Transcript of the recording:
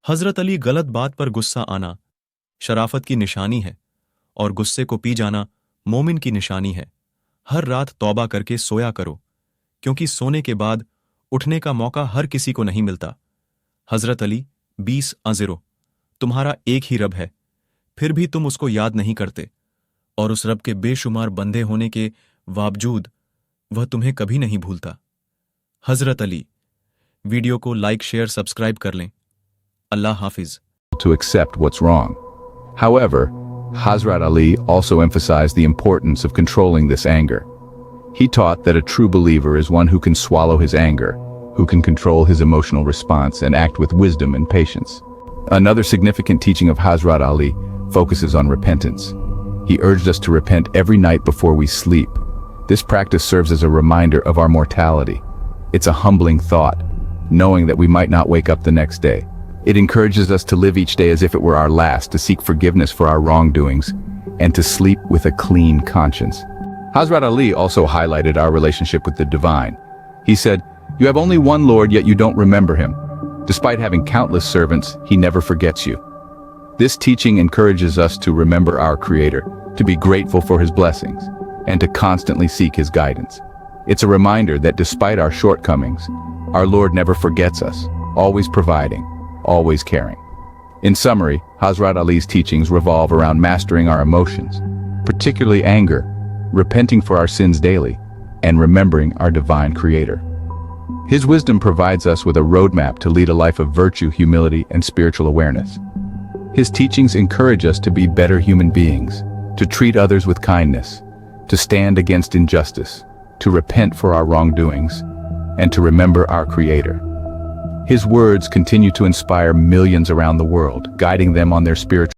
हजरत अली गलत बात पर गुस्सा आना शराफत की निशानी है और गुस्से को पी जाना मोमिन की निशानी है। हर रात तौबा करके सोया करो, क्योंकि सोने के बाद उठने का मौका हर किसी को नहीं मिलता। हजरत अली 20 तुम्हारा एक ही रब है, फिर भी तुम उसको याद नहीं करते, और उस रब के बेशुमार बंदे होने के बावजूद वह तुम्हें कभी नहीं भूलता। हजरत अली। वीडियो को लाइक शेयर सब्सक्राइब कर लें। अल्लाह हाफिज। To accept what's wrong. However, Hazrat Ali also emphasized the importance of controlling this anger. He taught that a true believer is one who can swallow his anger, who can control his emotional response and act with wisdom and patience. Another significant teaching of Hazrat Ali focuses on repentance. He urged us to repent every night before we sleep. This practice serves as a reminder of our mortality. It's a humbling thought, knowing that we might not wake up the next day. It encourages us to live each day as if it were our last, to seek forgiveness for our wrongdoings, and to sleep with a clean conscience. Hazrat Ali also highlighted our relationship with the divine. He said, "You have only one Lord, yet you don't remember him. Despite having countless servants, he never forgets you." This teaching encourages us to remember our Creator, to be grateful for his blessings, and to constantly seek his guidance. It's a reminder that despite our shortcomings, our Lord never forgets us, always providing, always caring. In summary, Hazrat Ali's teachings revolve around mastering our emotions, particularly anger, repenting for our sins daily, and remembering our divine Creator. His wisdom provides us with a roadmap to lead a life of virtue, humility, and spiritual awareness. His teachings encourage us to be better human beings, to treat others with kindness, to stand against injustice, to repent for our wrongdoings, and to remember our Creator. His words continue to inspire millions around the world, guiding them on their spiritual